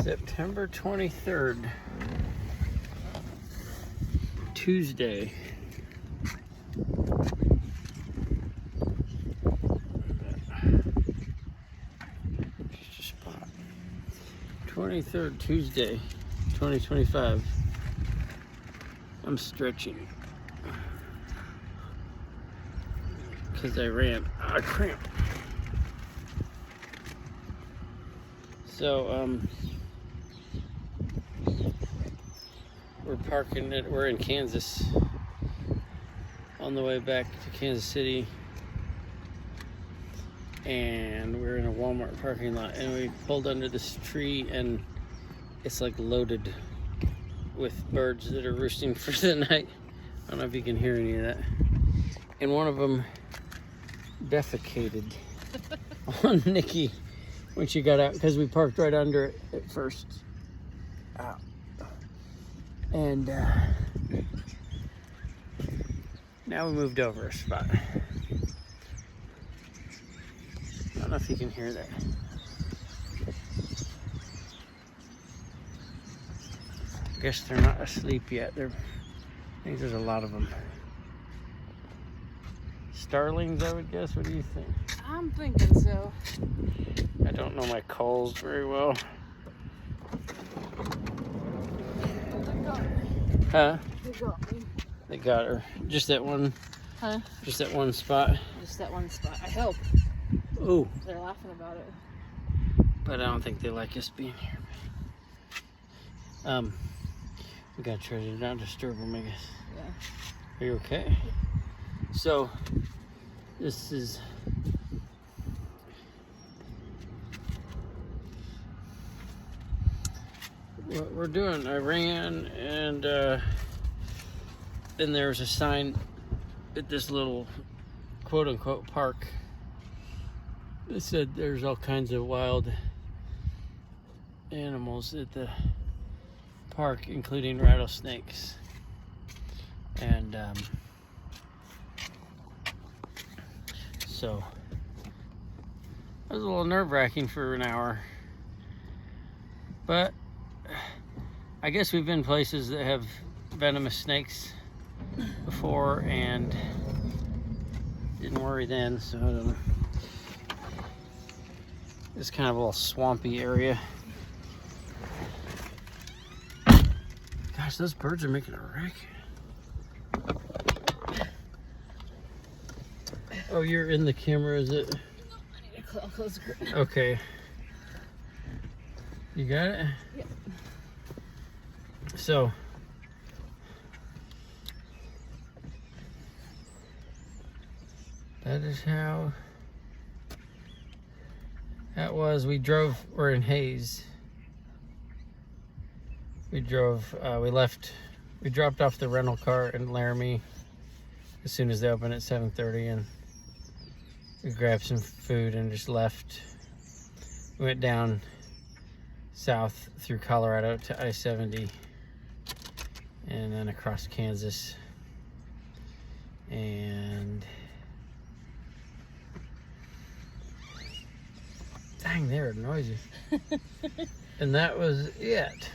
September 23rd, Tuesday. Just a spot. 23rd, Tuesday, 2025. I'm stretching because I ran a cramp. So, we're in Kansas on the way back to Kansas City, and we're in a Walmart parking lot, and we pulled under this tree, and it's like loaded with birds that are roosting for the night. I don't know if you can hear any of that. And one of them defecated on Nikki when she got out, because we parked right under it at first. Ow. And now we moved over a spot. I don't know if you can hear that. I guess they're not asleep yet. I think there's a lot of them. Starlings, I would guess. What do you think? I'm thinking so. I don't know my calls very well. Huh? They got me. They got her. Just that one. Huh? Just that one spot. Just that one spot. I hope. Ooh. They're laughing about it. But I don't think they like us being here. We gotta try to not disturb them, I guess. Yeah. Are you okay? So, this is what we're doing. I ran, and then there was a sign at this little quote-unquote park that said there's all kinds of wild animals at the park, including rattlesnakes. And so it was a little nerve-wracking for an hour, but I guess we've been places that have venomous snakes before and didn't worry then, so I don't know. It's kind of a little swampy area. Gosh, those birds are making a racket. Oh, you're in the camera, is it? I need to close the grip. Okay. You got it? Yep. So, that is how that was. We're in Hayes. We dropped off the rental car in Laramie as soon as they opened at 7:30, and we grabbed some food and just left. We went down south through Colorado to I-70 and then across Kansas, and dang, they were noisy. And that was it.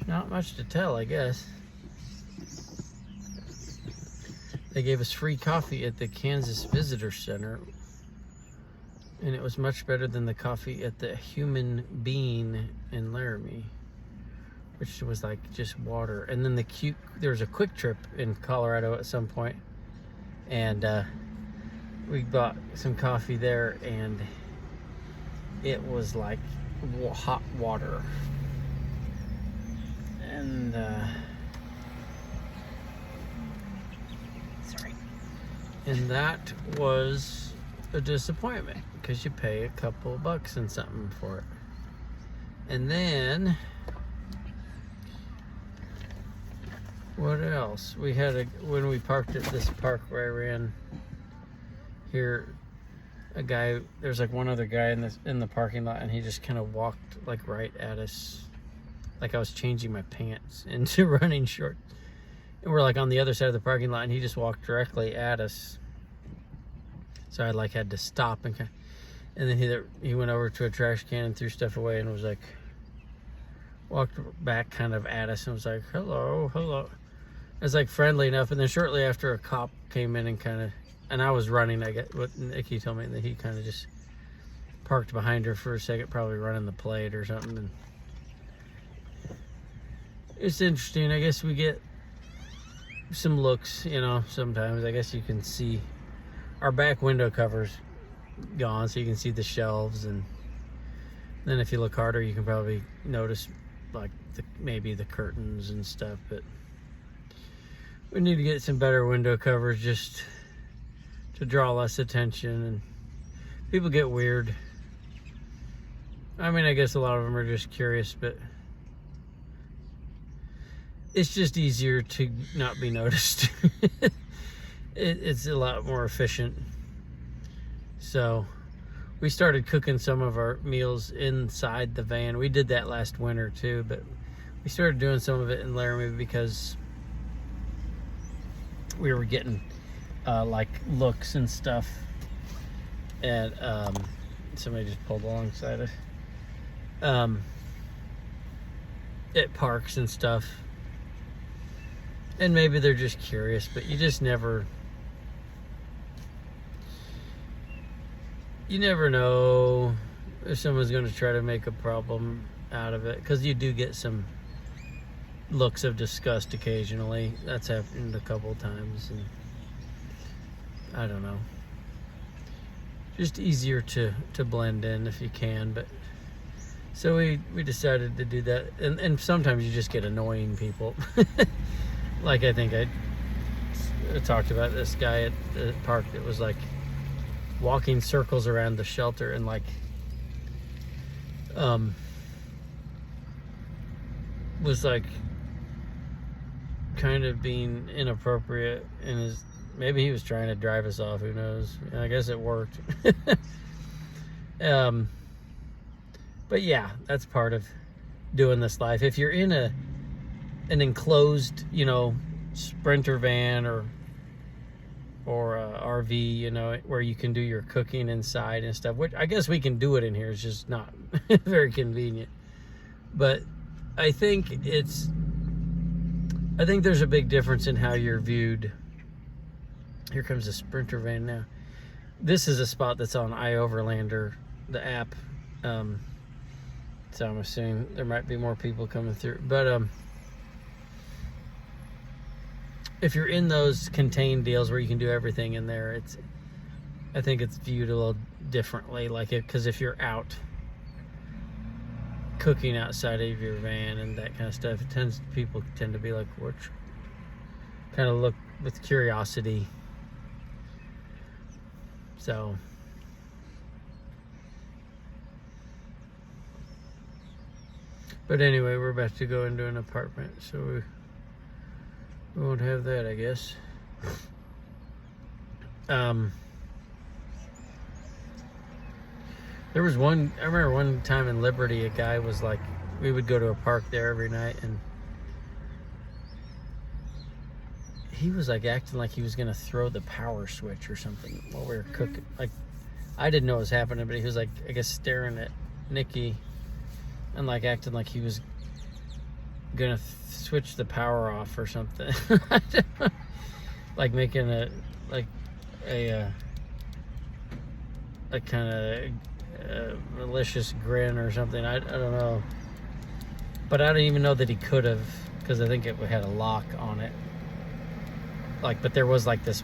Not much to tell, I guess. They gave us free coffee at the Kansas Visitor Center, and it was much better than the coffee at the Human Bean in Laramie, which was like just water. And then there was a Quick Trip in Colorado at some point, and we bought some coffee there, and it was like hot water. And sorry. And that was a disappointment, because you pay a couple bucks and something for it. And then what else? We had when we parked at this park where I ran here, there's like one other guy in the parking lot, and he just kind of walked like right at us, like I was changing my pants into running shorts. And we're like on the other side of the parking lot, and he just walked directly at us. So I like had to stop and And then he went over to a trash can and threw stuff away and was like, walked back kind of at us and was like, hello. It was like friendly enough. And then shortly after, a cop came in and I was running, I get what Nikki told me, that he kind of just parked behind her for a second, probably running the plate or something. And it's interesting. I guess we get some looks, sometimes. I guess you can see our back window covers gone, so you can see the shelves, and then if you look harder you can probably notice like maybe the curtains and stuff. But we need to get some better window covers just to draw less attention, and people get weird. I mean, I guess a lot of them are just curious, but it's just easier to not be noticed. It's a lot more efficient. So we started cooking some of our meals inside the van. We did that last winter too, but we started doing some of it in Laramie because we were getting like looks and stuff at somebody just pulled alongside us at parks and stuff, and maybe they're just curious, but you never know if someone's going to try to make a problem out of it, because you do get some looks of disgust occasionally. That's happened a couple times, and I don't know, just easier to blend in if you can. But so we decided to do that, and sometimes you just get annoying people. Like, I think I talked about this guy at the park that was like walking circles around the shelter and like was like kind of being inappropriate, and maybe he was trying to drive us off, who knows. And I guess it worked. But yeah, that's part of doing this life. If you're in an enclosed, Sprinter van or RV, where you can do your cooking inside and stuff, which I guess we can do it in here. It's just not very convenient. But I think there's a big difference in how you're viewed. Here comes a Sprinter van now. This is a spot that's on iOverlander, the app. So I'm assuming there might be more people coming through. But if you're in those contained deals where you can do everything in there, I think it's viewed a little differently. Like, because if you're out cooking outside of your van and that kind of stuff, people tend to be like, what? Kind of look with curiosity. So but anyway, we're about to go into an apartment, so we won't have that, I guess. There was I remember one time in Liberty, a guy was like, we would go to a park there every night, and he was like acting like he was gonna throw the power switch or something while we were cooking. Like, I didn't know what was happening, but he was like, I guess, staring at Nikki and like acting like he was gonna switch the power off or something. Like making a kind of malicious grin or something. I don't know, but I don't even know that he could have, because I think it had a lock on it. Like, but there was like this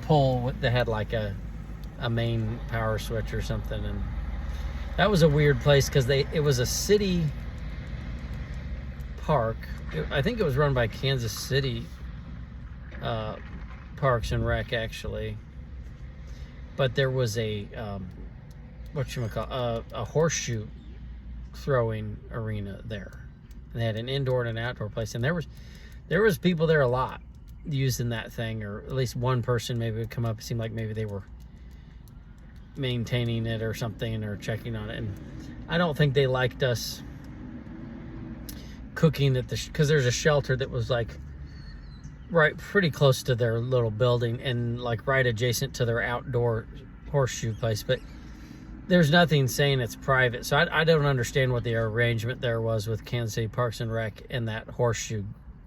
pull that had like a main power switch or something, and that was a weird place because it was a city park. I think it was run by Kansas City Parks and Rec, actually. But there was a horseshoe throwing arena there. And they had an indoor and an outdoor place, and there was people there a lot using that thing, or at least one person maybe would come up. It seemed like maybe they were maintaining it or something, or checking on it. And I don't think they liked us cooking at because there's a shelter that was like right pretty close to their little building and like right adjacent to their outdoor horseshoe place. But there's nothing saying it's private. So I don't understand what the arrangement there was with Kansas City Parks and Rec and that Horseshoe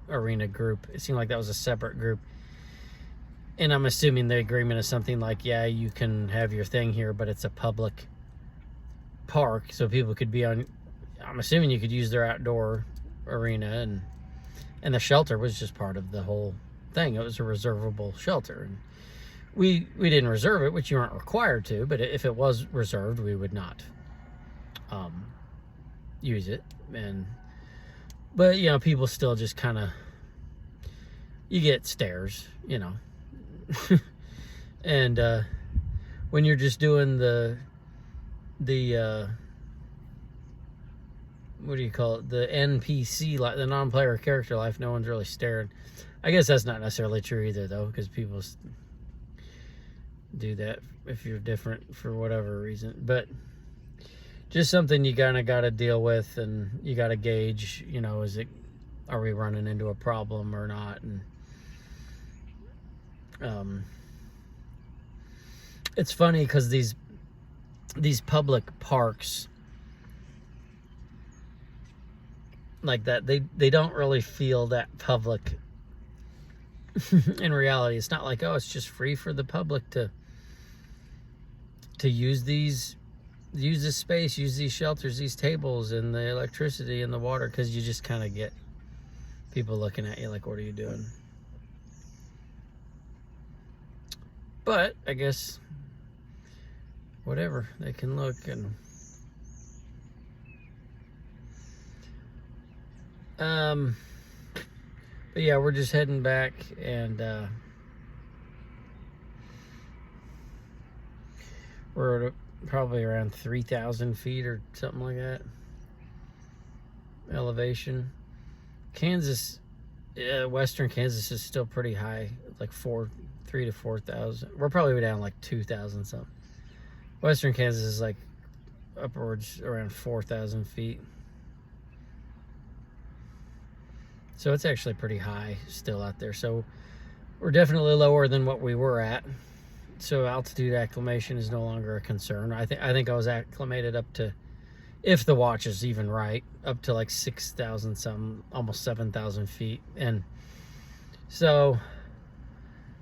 Arena group. It seemed like that was a separate group. And I'm assuming the agreement is something like, yeah, you can have your thing here, but it's a public park, so people could be on. I'm assuming you could use their outdoor arena, and the shelter was just part of the whole thing. It was a reservable shelter, and we didn't reserve it, which you aren't required to. But if it was reserved, we would not use it. But you know, people still just kind of, you get stares, you know. And when you're just doing the what do you call it, the NPC, like the non-player character life, no one's really staring. I guess that's not necessarily true either, though, because people do that if you're different for whatever reason. But just something you kind of got to deal with, and you got to gauge, you know, are we running into a problem or not? And it's funny because these public parks like that, they don't really feel that public. In reality, it's not like, oh, it's just free for the public to use this space, use these shelters, these tables, and the electricity and the water, because you just kind of get people looking at you like, what are you doing? But I guess whatever, they can look. And but yeah, we're just heading back, and we're at probably around 3,000 feet or something like that elevation. Kansas, western Kansas is still pretty high, like 3,000 to 4,000. We're probably down like 2,000 something. Western Kansas is like upwards around 4,000 feet. So it's actually pretty high still out there. So we're definitely lower than what we were at. So altitude acclimation is no longer a concern. I think I was acclimated up to, if the watch is even right, up to like 6,000 something, almost 7,000 feet. And so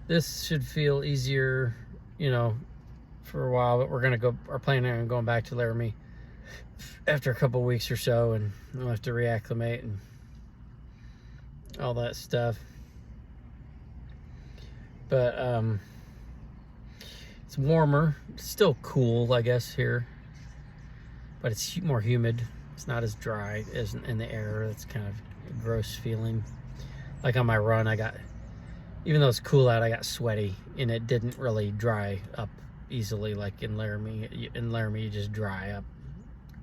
this should feel easier, you know, for a while. But we're gonna go. Our plan on going back to Laramie after a couple weeks or so, and we'll have to reacclimate and all that stuff. But it's warmer. It's still cool, I guess, here, but it's more humid. It's not as dry as in the air. It's kind of a gross feeling. Like on my run, even though it's cool out, I got sweaty, and it didn't really dry up easily like in Laramie. In Laramie, you just dry up,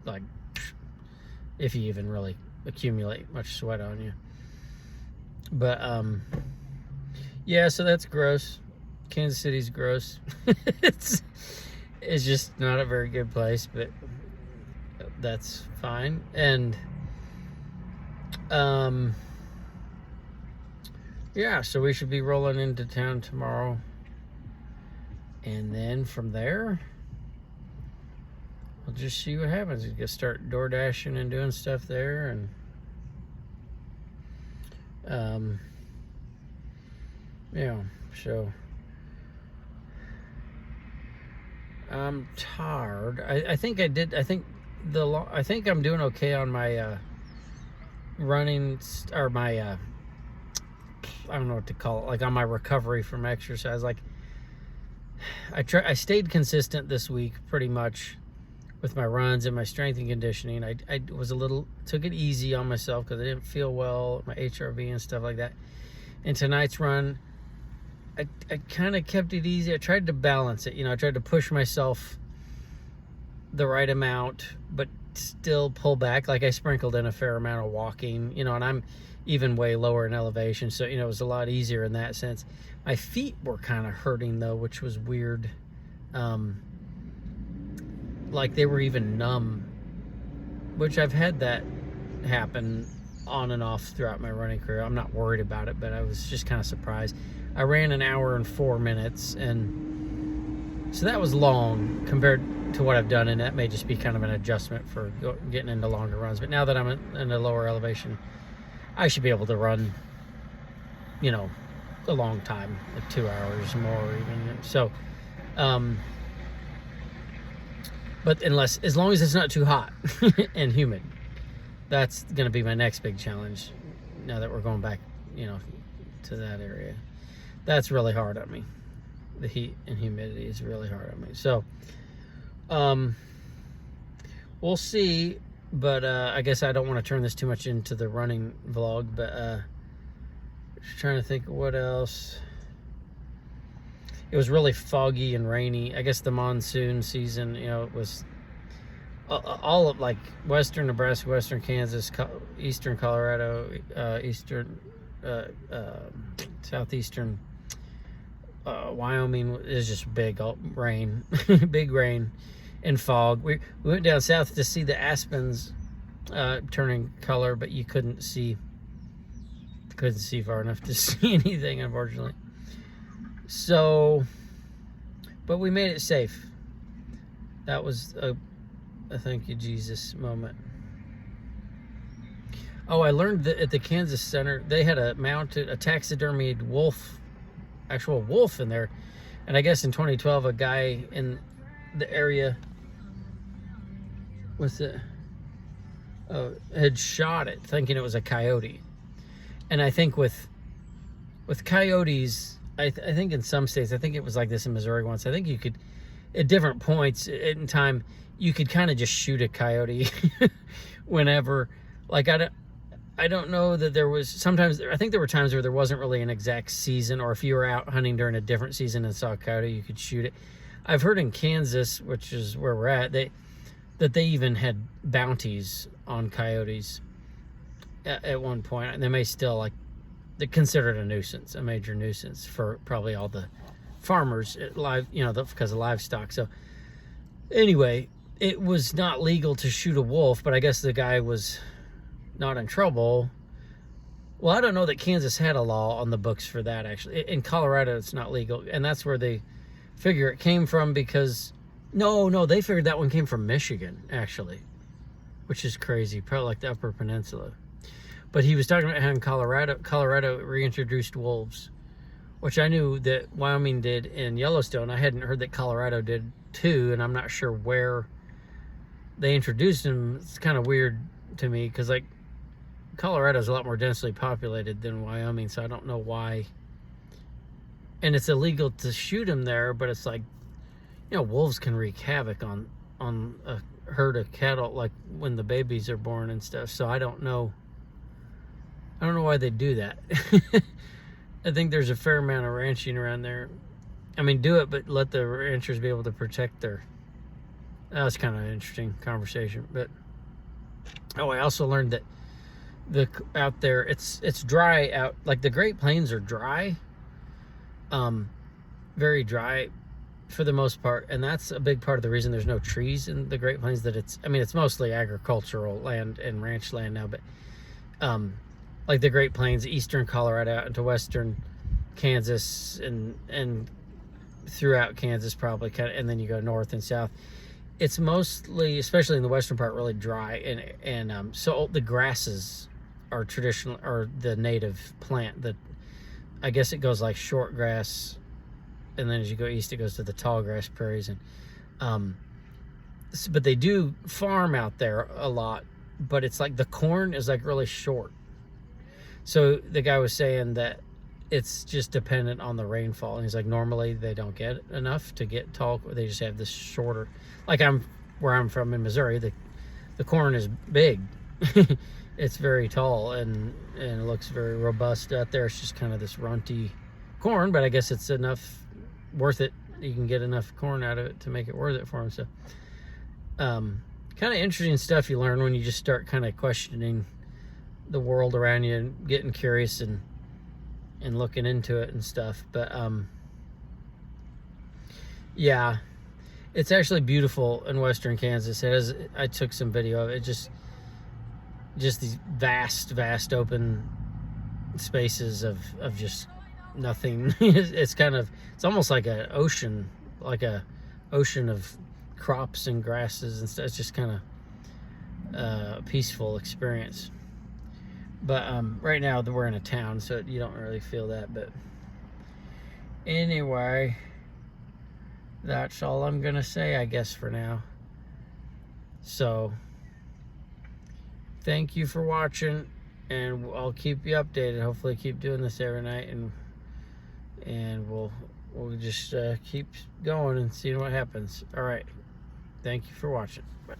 like, if you even really accumulate much sweat on you. But yeah, so that's gross. Kansas City's gross. it's just not a very good place, but that's fine. And yeah, so we should be rolling into town tomorrow, and then from there we'll just see what happens. We can start door dashing and doing stuff there. And yeah, so I'm tired. I think I'm doing okay on my running, or my I don't know what to call it, like on my recovery from exercise. Like I stayed consistent this week pretty much with my runs and my strength and conditioning. I was took it easy on myself because I didn't feel well, my HRV and stuff like that. And tonight's run, I kind of kept it easy. I tried to balance it, you know. I tried to push myself the right amount, but still pull back. Like I sprinkled in a fair amount of walking, you know, and I'm even way lower in elevation, so, you know, it was a lot easier in that sense. My feet were kind of hurting though, which was weird. Like they were even numb, which I've had that happen on and off throughout my running career. I'm not worried about it, but I was just kind of surprised. I ran an hour and 4 minutes, and so that was long compared to what I've done, and that may just be kind of an adjustment for getting into longer runs. But now that I'm in a lower elevation, I should be able to run, you know, a long time, like 2 hours more even. So, but as long as it's not too hot and humid, that's going to be my next big challenge. Now that we're going back, you know, to that area, that's really hard on me. The heat and humidity is really hard on me. So, we'll see. But I guess I don't want to turn this too much into the running vlog. But just trying to think of what else. It was really foggy and rainy. I guess the monsoon season, you know, it was all of like western Nebraska, western Kansas, eastern Colorado, eastern, southeastern Wyoming is just big rain, big rain and fog. We went down south to see the aspens turning color, but you couldn't see far enough to see anything, unfortunately. So, but we made it safe. That was a thank you Jesus moment. Oh, I learned that at the Kansas Center they had a taxidermied wolf, actual wolf in there, and I guess in 2012 a guy in the area had shot it thinking it was a coyote. And I think with coyotes, I think in some states, I think it was like this in Missouri once, I think you could, at different points in time, you could kind of just shoot a coyote whenever. Like, I don't know that there was, sometimes, I think there were times where there wasn't really an exact season, or if you were out hunting during a different season and saw a coyote, you could shoot it. I've heard in Kansas, which is where we're at, that they even had bounties on coyotes at one point, and they may still, like, they're considered a nuisance, a major nuisance for probably all the farmers, because of livestock. So anyway, it was not legal to shoot a wolf, but I guess the guy was not in trouble. Well, I don't know that Kansas had a law on the books for that, actually. In Colorado, it's not legal, and that's where they figure it came from, because no, they figured that one came from Michigan, actually, which is crazy, probably like the Upper Peninsula. But he was talking about how in Colorado reintroduced wolves, which I knew that Wyoming did in Yellowstone. I hadn't heard that Colorado did too, and I'm not sure where they introduced them. It's kind of weird to me, because like Colorado's a lot more densely populated than Wyoming, so I don't know why. And it's illegal to shoot them there, but it's like, you know, wolves can wreak havoc on a herd of cattle, like when the babies are born and stuff. So I don't know why they do that. I think there's a fair amount of ranching around there. I mean, do it, but let the ranchers be able to protect their... That's kind of an interesting conversation. But I also learned that out there, it's dry out. Like the Great Plains are dry, very dry for the most part, and that's a big part of the reason there's no trees in the Great Plains. That it's mostly agricultural land and ranch land now, but like the Great Plains, eastern Colorado out into western Kansas and throughout Kansas probably, and then you go north and south. It's mostly, especially in the western part, really dry, and so the grasses are traditional, or the native plant. That I guess it goes like short grass, and then as you go east, it goes to the tall grass prairies, and but they do farm out there a lot. But it's like the corn is like really short. So the guy was saying that it's just dependent on the rainfall. And he's like, normally they don't get enough to get tall. They just have this shorter, like where I'm from in Missouri, the corn is big. It's very tall and it looks very robust out there. It's just kind of this runty corn, but I guess it's enough worth it. You can get enough corn out of it to make it worth it for them. So, kind of interesting stuff you learn when you just start kind of questioning the world around you and getting curious and looking into it and stuff. But yeah, it's actually beautiful in western Kansas. I took some video of it. Just these vast open spaces of just nothing. It's almost like an ocean of crops and grasses and stuff. It's just kind of a peaceful experience. But right now we're in a town, so you don't really feel that. But anyway, that's all I'm gonna say, I guess, for now. So thank you for watching, and I'll keep you updated. Hopefully keep doing this every night, and we'll just keep going and seeing what happens. All right, thank you for watching. Bye.